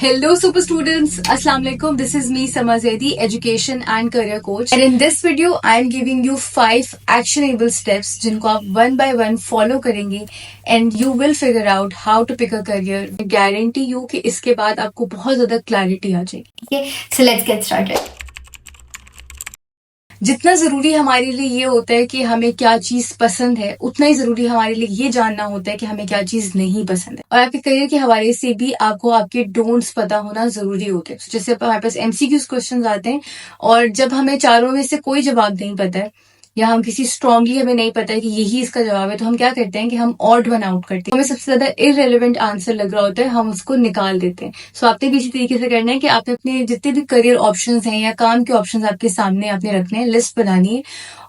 Hello super students, Assalamu alaikum. This is me Sama Zaidi, education and career coach. And in this video I am giving you 5 actionable steps जिनको आप one by one follow करेंगे and you will figure out how to pick a career. I guarantee you कि इसके बाद आपको बहुत ज़्यादा clarity आ जाएगी. Okay, so let's get started. जितना जरूरी हमारे लिए ये होता है कि हमें क्या चीज पसंद है, उतना ही जरूरी हमारे लिए ये जानना होता है कि हमें क्या चीज नहीं पसंद है. और आपके करियर के हवाले से भी आपको आपके डोंट्स पता होना जरूरी होते हैं. जैसे हमारे पास एमसीक्यूज क्वेश्चन आते हैं और जब हमें चारों में से कोई जवाब नहीं पता है या हम किसी स्ट्रांगली हमें नहीं पता है कि यही इसका जवाब है, तो हम क्या करते हैं कि हम ऑड वन आउट करते हैं. हमें सबसे ज्यादा इररेलेवेंट आंसर लग रहा होता है, हम उसको निकाल देते हैं. सो आपने भी इसी तरीके से करना है कि आपने अपने जितने भी करियर ऑप्शंस हैं या काम के ऑप्शंस आपके सामने आपने रखने हैं, लिस्ट बनानी है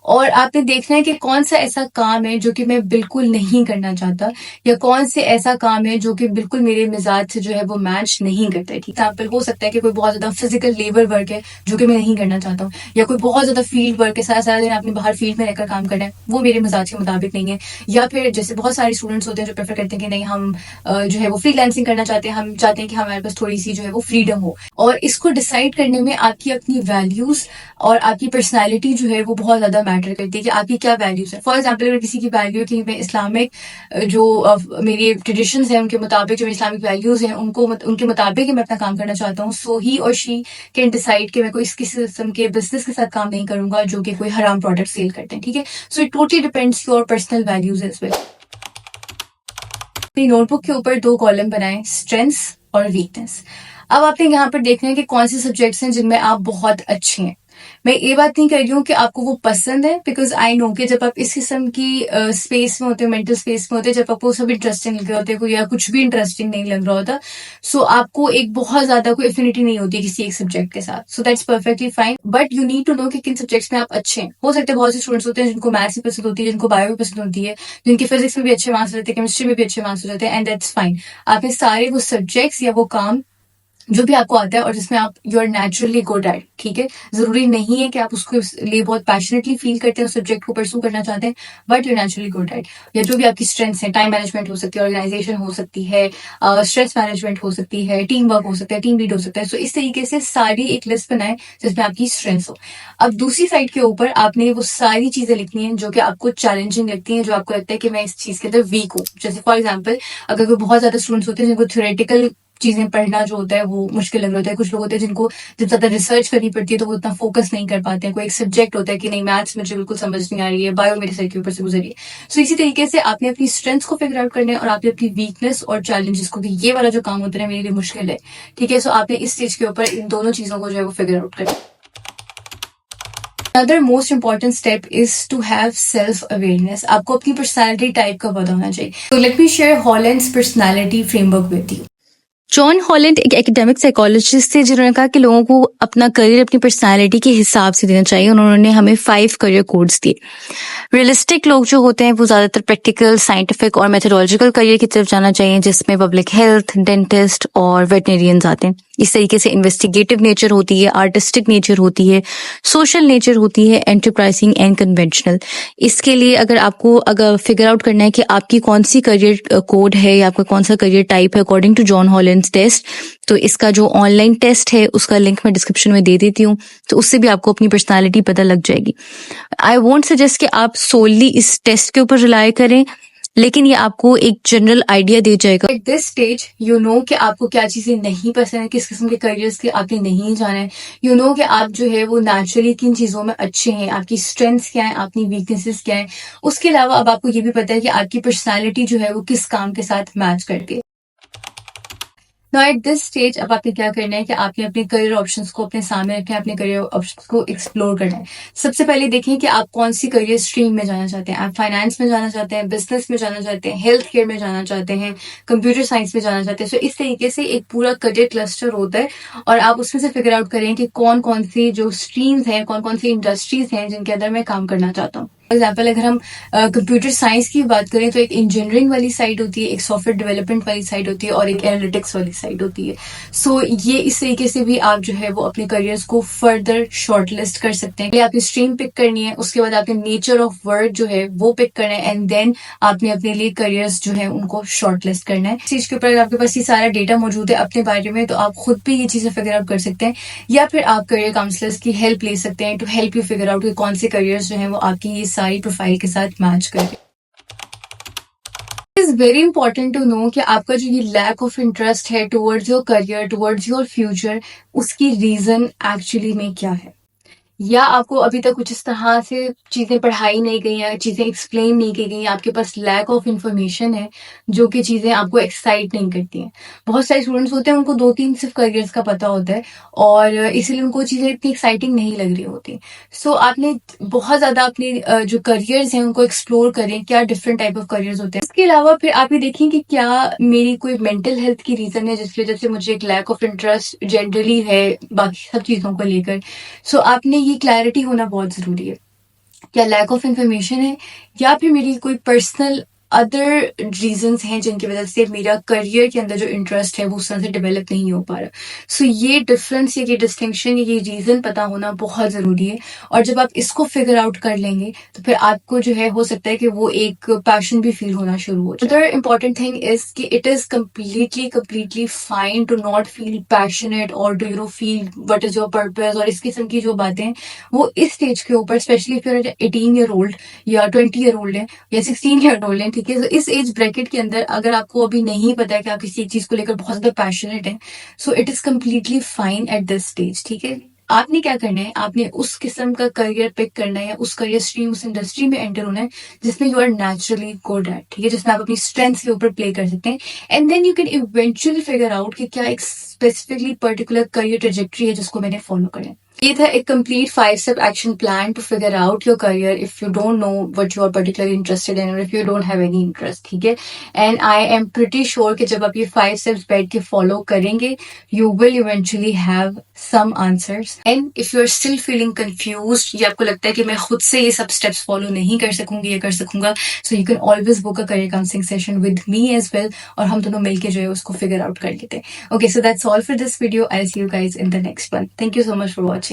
और आपने देखना है कि कौन सा ऐसा काम है जो कि मैं बिल्कुल नहीं करना चाहता या कौन से ऐसा काम है जो कि बिल्कुल मेरे मिजाज से जो है वो मैच नहीं करता है. एग्जाम्पल हो सकता है कि कोई बहुत ज्यादा फिजिकल लेबर वर्क है जो कि मैं नहीं करना चाहता हूँ, या कोई बहुत ज्यादा फील्ड वर्क है, सारा सारा दिन आपने बाहर फील्ड में रहकर काम करना है, वो मेरे मिजाज के मुताबिक नहीं है. या फिर जैसे बहुत सारे स्टूडेंट्स होते हैं जो प्रेफर करते हैं कि नहीं, हम जो है वो फ्रीलांसिंग करना चाहते हैं, हम चाहते हैं कि हमारे पास थोड़ी सी जो है वो फ्रीडम हो. और इसको डिसाइड करने में आपकी अपनी वैल्यूज और आपकी पर्सनैलिटी जो है वो बहुत ज्यादा मैटर करती है कि आपकी क्या वैल्यूज है. फॉर एग्जाम्पल अगर किसी की वैल्यू कि मैं इस्लामिक जो मेरी ट्रेडिशंस हैं उनके मुताबिक जो इस्लामिक वैल्यूज हैं उनके मुताबिक ही मैं अपना काम करना चाहता हूँ, सो ही और शी कैन डिसाइड कि मैं कोई किसी किस्म के बिजनेस के साथ काम नहीं करूंगा जो कि कोई हराम प्रोडक्ट सेल करते हैं. ठीक है, so it totally depends your personal values as well. अपनी नोटबुक के ऊपर 2 कॉलम बनाएं, स्ट्रेंथ्स और वीकनेस. अब आपने यहाँ पर देखना है कि कौन से सब्जेक्ट्स हैं जिनमें आप बहुत अच्छे हैं. मैं ये बात नहीं कर रही हूँ कि आपको वो पसंद है, बिकॉज आई नो कि जब आप इस किस्म की स्पेस में होते हो, मेंटल स्पेस में होते हो, जब आपको सब इंटरेस्टिंग लग रहा होता है या कुछ भी इंटरेस्टिंग नहीं लग रहा होता, सो आपको एक बहुत ज्यादा कोई एफिनिटी नहीं होती किसी एक सब्जेक्ट के साथ. So that's perfectly fine, but you need to know कि किन सब्जेक्ट्स में आप अच्छे हैं. हो सकता है बहुत से स्टूडेंट्स होते हैं जिनको मैथ्स भी पसंद होती है, जिनको बायो भी पसंद होती है, जिनके फिजिक्स में भी अच्छे मार्क्स रहते हैं, केमिस्ट्री में भी अच्छे मार्क्स रहते हैं, एंड दैट्स फाइन. आपने सारे वो सब्जेक्ट्स या वो काम जो भी आपको आता है और जिसमें आप you are naturally good at, ठीक है, जरूरी नहीं है कि आप उसको लिए बहुत पैशनेटली फील करते हैं, उस सब्जेक्ट को परसू करना चाहते हैं, but you naturally good eight. या जो भी आपकी स्ट्रेंथ्स हैं, टाइम मैनेजमेंट हो सकती है, ऑर्गेनाइजेशन हो सकती है, स्ट्रेस मैनेजमेंट हो सकती है, टीम वर्क हो सकता है, टीम लीड हो सकता है. सो इस तरीके से सारी एक लिस्ट बनाए जिसमें आपकी स्ट्रेंथ्स हो. अब दूसरी साइड के ऊपर आपने वो सारी चीजें लिखनी है जो कि आपको चैलेंजिंग लगती है, जो आपको लगता है कि मैं इस चीज के अंदर वीक हूँ. जैसे फॉर एग्जाम्पल अगर कोई बहुत ज्यादा स्टूडेंट्स होते हैं जिनको थ्योरेटिकल चीजें पढ़ना जो होता है वो मुश्किल लग रहा होता है. कुछ लोग होते हैं जिनको जब ज्यादा रिसर्च करनी पड़ती है तो वो उतना फोकस नहीं कर पाते हैं. कोई एक सब्जेक्ट होता है कि नहीं, मैथ्स मुझे बिल्कुल समझ नहीं आ रही है, बायो मेरे सर के ऊपर से गुजरी है. सो इसी तरीके से आपने अपनी स्ट्रेंथ्स को फिगर आउट करना है और आपने अपनी वीकनेस और चैलेंजेस को, कि ये वाला जो काम होता है मेरे लिए मुश्किल है, ठीक है, सो आपने इस स्टेज के ऊपर इन दोनों चीजों को जो है वो फिगर आउट करना. Another most important step is to have self-awareness. आपको अपनी personality type का पता होना चाहिए. So let me share Holland's personality framework with you. John Holland एक एकेडमिक साइकोलॉजिस्ट थे जिन्होंने कहा कि लोगों को अपना करियर अपनी पर्सनालिटी के हिसाब से देना चाहिए. उन्होंने हमें 5 करियर कोड्स दिए. रियलिस्टिक लोग जो होते हैं वो ज्यादातर प्रैक्टिकल, साइंटिफिक और मेथोडोलॉजिकल करियर की तरफ जाना चाहिए, जिसमें पब्लिक हेल्थ, डेंटिस्ट और वेटनेरियंस आते हैं. इस तरीके से इन्वेस्टिगेटिव नेचर होती है, आर्टिस्टिक नेचर होती है, सोशल नेचर होती है, एंटरप्राइजिंग एंड कन्वेंशनल. इसके लिए अगर फिगर आउट करना है कि आपकी कौन सी करियर कोड है या आपका कौन सा करियर टाइप है according to John Holland test, तो इसका जो ऑनलाइन टेस्ट है उसका लिंक मैं डिस्क्रिप्शन में दे देती हूँ, तो उससे भी आपको अपनी पर्सनालिटी पता लग जाएगी. आई वोंट सजेस्ट कि आप सोलली इस टेस्ट के ऊपर रिलाय करें, लेकिन ये आपको एक जनरल आइडिया दे जाएगा. At this stage you know कि आपको क्या चीजें नहीं पसंद है, किस किस्म के करियर्स के आपने नहीं जाना है. यू नो कि आप जो है वो नेचुरली किन चीजों में अच्छे हैं, आपकी स्ट्रेंथ्स क्या है, अपनी वीकनेसेस क्या है. उसके अलावा अब आपको ये भी पता है कि आपकी पर्सनैलिटी जो है वो किस काम के साथ मैच करती है. Now at this stage अब आपने क्या करना है कि आपने अपने करियर ऑप्शंस को अपने सामने रखना है, अपने करियर ऑप्शंस को एक्सप्लोर करना है. सबसे पहले देखें कि आप कौन सी करियर स्ट्रीम में जाना चाहते हैं. आप फाइनेंस में जाना चाहते हैं, बिजनेस में जाना चाहते हैं, हेल्थ केयर में जाना चाहते हैं, कंप्यूटर साइंस में जाना चाहते हैं. सो इस तरीके से एक पूरा करियर क्लस्टर होता है और आप उसमें से फिगर आउट करें कि कौन कौन सी जो स्ट्रीम्स हैं, कौन कौन सी इंडस्ट्रीज हैं जिनके अंदर मैं काम करना चाहता हूँ. फॉर एग्जाम्पल अगर हम कंप्यूटर साइंस की बात करें तो एक इंजीनियरिंग वाली साइड होती है, एक सॉफ्टवेयर डेवलपमेंट वाली साइड होती है और एक एनालिटिक्स वाली साइड होती है. सो ये इस तरीके से भी आप जो है वो अपने करियर्स को फर्दर शॉर्टलिस्ट कर सकते हैं. पहले आपकी स्ट्रीम पिक करनी है, उसके बाद आपने नेचर ऑफ वर्क जो है वो पिक करना है एंड देन आपने अपने लिए करियर्स जो है उनको शॉर्टलिस्ट करना है. इस चीज के ऊपर अगर आपके पास ये सारा डेटा मौजूद है अपने बारे में तो आप खुद भी ये चीजें फिगर आउट कर सकते हैं या फिर आप करियर काउंसलर्स की हेल्प ले सकते हैं to help you figure out कि कौन से करियर्स जो हैं वो आपकी ये सारी प्रोफाइल के साथ मैच करें. Is very important to know कि आपका जो ये लैक ऑफ इंटरेस्ट है towards your career, towards your future, उसकी रीजन एक्चुअली में क्या है. या आपको अभी तक कुछ इस तरह से चीजें पढ़ाई नहीं गई या चीजें एक्सप्लेन नहीं की गई, आपके पास लैक ऑफ इंफॉर्मेशन है जो कि चीजें आपको एक्साइट नहीं करती हैं. बहुत सारे स्टूडेंट्स होते हैं उनको 2-3 सिर्फ करियर्स का पता होता है और इसीलिए उनको चीजें इतनी एक्साइटिंग नहीं लग रही होती. सो आपने बहुत ज्यादा अपने जो करियर्स हैं उनको एक्सप्लोर करें, क्या डिफरेंट टाइप ऑफ करियर्स होते हैं. इसके अलावा फिर आप ये देखें कि क्या मेरी कोई मेंटल हेल्थ की रीजन है जिसकी वजह से मुझे एक लैक ऑफ इंटरेस्ट जनरली है बाकी सब चीजों को लेकर. सो आपने ये क्लैरिटी होना बहुत जरूरी है. क्या लैक ऑफ इंफॉर्मेशन है या फिर मेरी कोई पर्सनल अदर रीजंस हैं जिनकी वजह से मेरा करियर के अंदर जो इंटरेस्ट है वो उस तरह से डेवलप नहीं हो पा रहा. सो ये डिफरेंस, ये डिस्टिंक्शन, ये रीजन पता होना बहुत जरूरी है. और जब आप इसको फिगर आउट कर लेंगे तो फिर आपको जो है हो सकता है कि वो एक पैशन भी फील होना शुरू हो जाए. अदर इंपॉर्टेंट थिंग इज कि it is completely fine to not feel passionate और do you feel what is your purpose और इस किस्म की जो बातें हैं वो इस स्टेज के ऊपर, specially if you're 18 year old या 20 ईयर ओल्ड है या 16 ईयर ओल्ड है, ठीक है. तो इस एज ब्रैकेट के अंदर अगर आपको अभी नहीं पता है कि आप किसी एक चीज को लेकर बहुत ज्यादा पैशनेट है, so it is completely fine at this stage, ठीक है. आपने क्या करना है, आपने उस किस्म का करियर पिक करना है या उस करियर स्ट्रीम, उस इंडस्ट्री में एंटर होना है जिसमें you are naturally good at, ठीक है, जिसमें आप अपनी स्ट्रेंथ के ऊपर प्ले कर सकते हैं. And then you can eventually figure out कि क्या एक स्पेसिफिकली पर्टिकुलर करियर ट्रेजेक्ट्री है जिसको मैंने फॉलो करें. ये था एक complete 5-step action plan to figure out your career if you don't know what you are particularly interested in और if you don't have any interest, ठीक है. And I am pretty sure कि जब आप ये 5 steps बैठ के follow करेंगे you will eventually have some answers. And if you are still feeling confused या आपको लगता है कि मैं खुद से ये सब स्टेप्स फॉलो नहीं कर सकूंगी या कर सकूंगा, so you can always book a career counselling session with me as well और हम दोनों मिलके जो है उसको फिगर आउट कर लेते हैं. Okay, so that's all for this video. I see you guys in the next one. Thank you so much for watching.